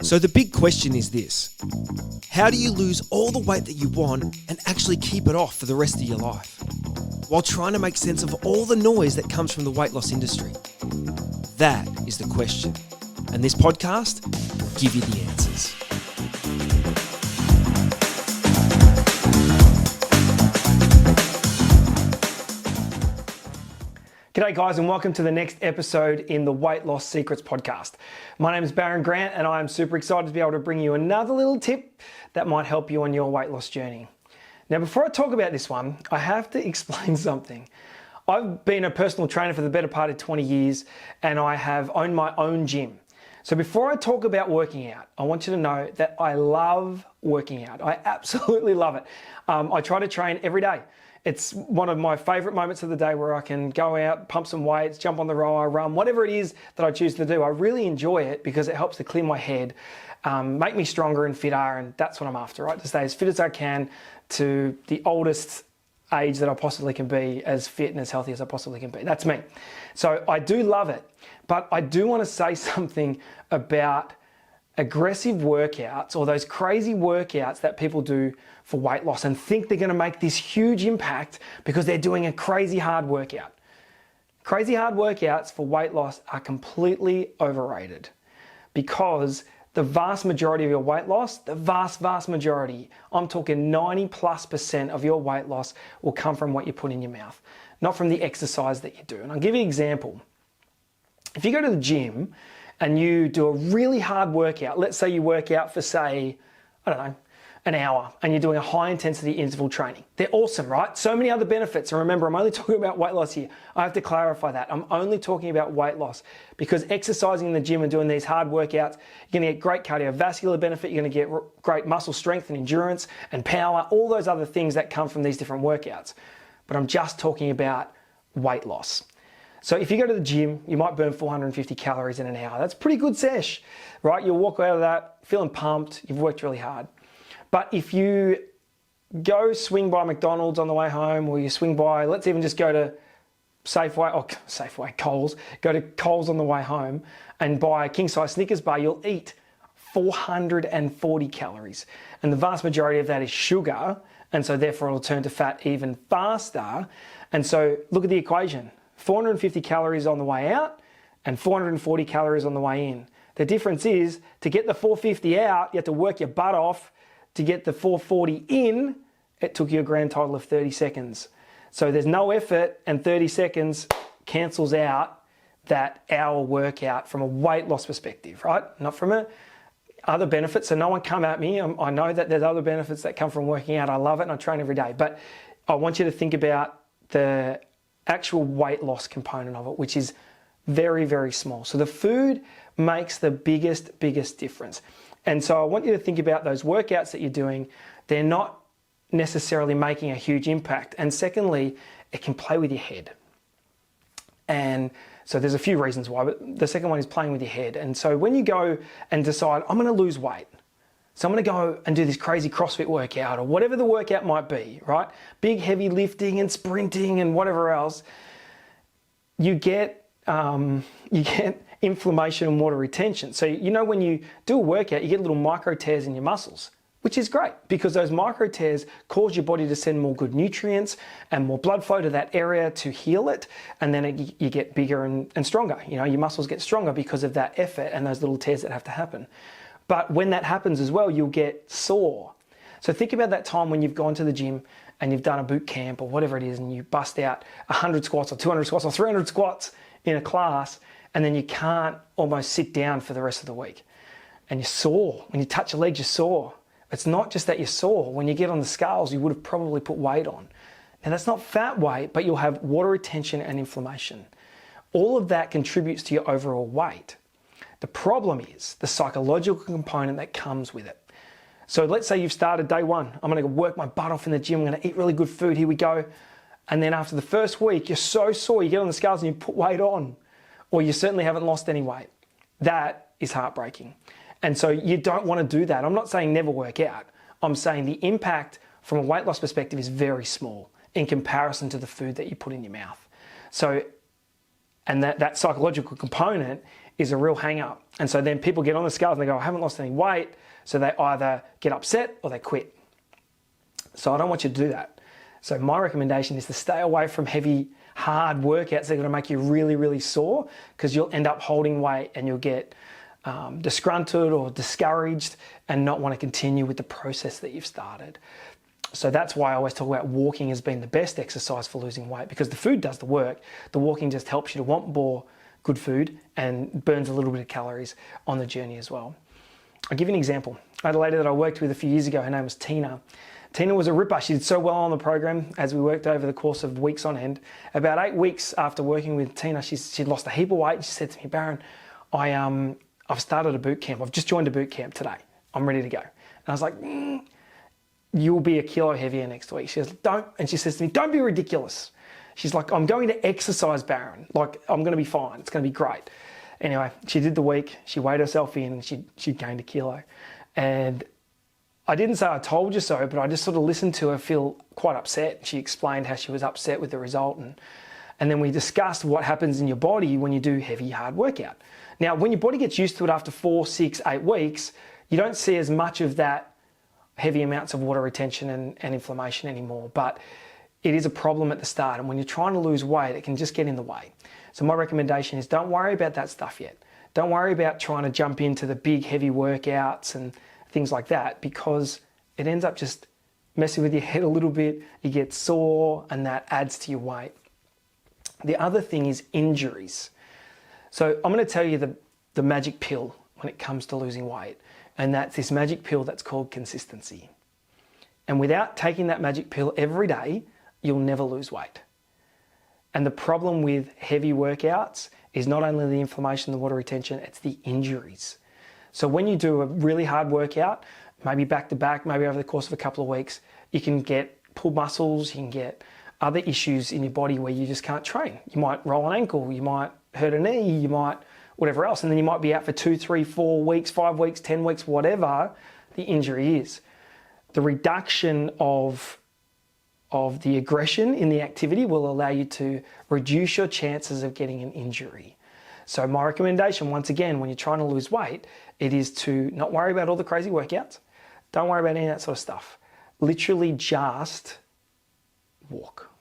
So the big question is this: how do you lose all the weight that you want and actually keep it off for the rest of your life, while trying to make sense of all the noise that comes from the weight loss industry? That is the question. And this podcast will give you the answers. G'day guys, and welcome to the next episode in the Weight Loss Secrets podcast. My name is Baron Grant and I am super excited to be able to bring you another little tip that might help you on your weight loss journey. Now, before I talk about this one, I have to explain something. I've been a personal trainer for the better part of 20 years and I have owned my own gym. So before I talk about working out, I want you to know that I love working out. I absolutely love it. I try to train every day. It's one of my favorite moments of the day where I can go out, pump some weights, jump on the rower, run, whatever it is that I choose to do. I really enjoy it because it helps to clear my head, make me stronger and fitter, and that's what I'm after, right? To stay as fit as I can to the oldest age that I possibly can be, as fit and as healthy as I possibly can be. That's me. So I do love it, but I do want to say something about aggressive workouts, or those crazy workouts that people do for weight loss and think they're going to make this huge impact because they're doing a crazy hard workout. Crazy hard workouts for weight loss are completely overrated, because the vast majority of your weight loss, the vast majority, I'm talking 90+% of your weight loss will come from what you put in your mouth, not from the exercise that you do. And I'll give you an example. If you go to the gym and you do a really hard workout, let's say you work out for, say, I don't know, an hour, and you're doing a high intensity interval training. They're awesome, right? So many other benefits. And remember, I'm only talking about weight loss here. I have to clarify that. I'm only talking about weight loss, because exercising in the gym and doing these hard workouts, you're gonna get great cardiovascular benefit, you're gonna get great muscle strength and endurance and power, all those other things that come from these different workouts. But I'm just talking about weight loss. So if you go to the gym, you might burn 450 calories in an hour. That's a pretty good sesh, right? You'll walk out of that feeling pumped, you've worked really hard. But if you go swing by McDonald's on the way home, or you swing by, let's even just go to Coles, go to Coles on the way home and buy a king-size Snickers bar, you'll eat 440 calories. And the vast majority of that is sugar, and so therefore it'll turn to fat even faster. And so look at the equation. 450 calories on the way out and 440 calories on the way in. The difference is, to get the 450 out, you have to work your butt off. To get the 440 in, it took you a grand total of 30 seconds. So there's no effort, and 30 seconds cancels out that hour workout from a weight loss perspective, right? Not from other benefits. So no one come at me. I know that there's other benefits that come from working out. I love it and I train every day. But I want you to think about the actual weight loss component of it, which is very, very small. So the food makes the biggest difference. And so I want you to think about those workouts that you're doing. They're not necessarily making a huge impact. And secondly, it can play with your head. And so there's a few reasons why, but the second one is playing with your head. And so when you go and decide, I'm going to lose weight, so I'm going to go and do this crazy CrossFit workout, or whatever the workout might be, right? Big heavy lifting and sprinting and whatever else, you get inflammation and water retention. So you know, when you do a workout, you get little micro tears in your muscles, which is great, because those micro tears cause your body to send more good nutrients and more blood flow to that area to heal it, and then you get bigger and stronger. You know, your muscles get stronger because of that effort and those little tears that have to happen. But when that happens as well, you'll get sore. So think about that time when you've gone to the gym and you've done a boot camp or whatever it is, and you bust out 100 squats or 200 squats or 300 squats in a class, and then you can't almost sit down for the rest of the week. And you're sore. When you touch your legs, you're sore. It's not just that you're sore. When you get on the scales, you would have probably put weight on. Now, that's not fat weight, but you'll have water retention and inflammation. All of that contributes to your overall weight. The problem is the psychological component that comes with it. So let's say you've started day one. I'm going to work my butt off in the gym. I'm going to eat really good food. Here we go. And then after the first week, you're so sore, you get on the scales and you put weight on, or you certainly haven't lost any weight. That is heartbreaking. And so you don't want to do that. I'm not saying never work out. I'm saying the impact from a weight loss perspective is very small in comparison to the food that you put in your mouth. So, and that psychological component is a real hang up. And so then people get on the scales and they go, I haven't lost any weight. So they either get upset or they quit. So I don't want you to do that. So my recommendation is to stay away from heavy, hard workouts that are going to make you really, really sore, because you'll end up holding weight and you'll get disgruntled or discouraged and not want to continue with the process that you've started. So that's why I always talk about walking as being the best exercise for losing weight, because the food does the work. The walking just helps you to want more good food and burns a little bit of calories on the journey as well. I'll give you an example. I had a lady that I worked with a few years ago. Her name was Tina. Tina was a ripper. She did so well on the program as we worked over the course of weeks on end. About 8 weeks after working with Tina, she'd lost a heap of weight. She said to me, Baron, I've started a boot camp. I've just joined a boot camp today. I'm ready to go. And I was like, you'll be a kilo heavier next week. She says, don't. And she says to me, don't be ridiculous. She's like, I'm going to exercise, Baron. Like, I'm going to be fine. It's going to be great. Anyway, she did the week. She weighed herself in and she gained a kilo. And I didn't say I told you so, but I just sort of listened to her feel quite upset. She explained how she was upset with the result. And then we discussed what happens in your body when you do heavy, hard workout. Now, when your body gets used to it after 4, 6, 8 weeks, you don't see as much of that heavy amounts of water retention and inflammation anymore. But it is a problem at the start. And when you're trying to lose weight, it can just get in the way. So my recommendation is don't worry about that stuff yet. Don't worry about trying to jump into the big, heavy workouts and things like that, because it ends up just messing with your head a little bit. You get sore and that adds to your weight. The other thing is injuries. So I'm going to tell you the magic pill when it comes to losing weight. And that's this magic pill that's called consistency. And without taking that magic pill every day, you'll never lose weight. And the problem with heavy workouts is not only the inflammation, the water retention, it's the injuries. So when you do a really hard workout, maybe back to back, maybe over the course of a couple of weeks, you can get pulled muscles, you can get other issues in your body where you just can't train. You might roll an ankle, you might hurt a knee, you might whatever else, and then you might be out for 2, 3, 4 weeks, 5 weeks, 10 weeks, whatever the injury is. The reduction of the aggression in the activity will allow you to reduce your chances of getting an injury. So my recommendation, once again, when you're trying to lose weight, it is to not worry about all the crazy workouts. Don't worry about any of that sort of stuff. Literally just walk.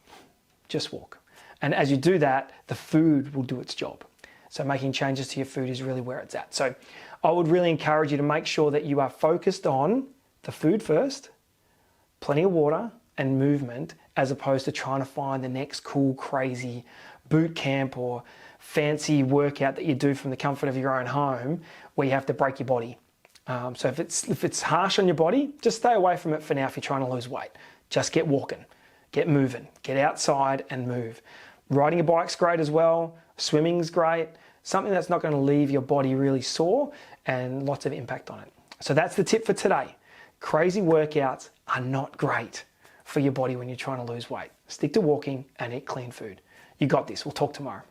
Just walk. And as you do that, the food will do its job. So making changes to your food is really where it's at. So I would really encourage you to make sure that you are focused on the food first, plenty of water and movement, as opposed to trying to find the next cool, crazy boot camp or fancy workout that you do from the comfort of your own home where you have to break your body. So if it's harsh on your body, just stay away from it for now if you're trying to lose weight. Just get walking, get moving, get outside and move. Riding a bike's great as well. Swimming's great. Something that's not going to leave your body really sore and lots of impact on it. So that's the tip for today. Crazy workouts are not great for your body when you're trying to lose weight. Stick to walking and eat clean food. You got this. We'll talk tomorrow.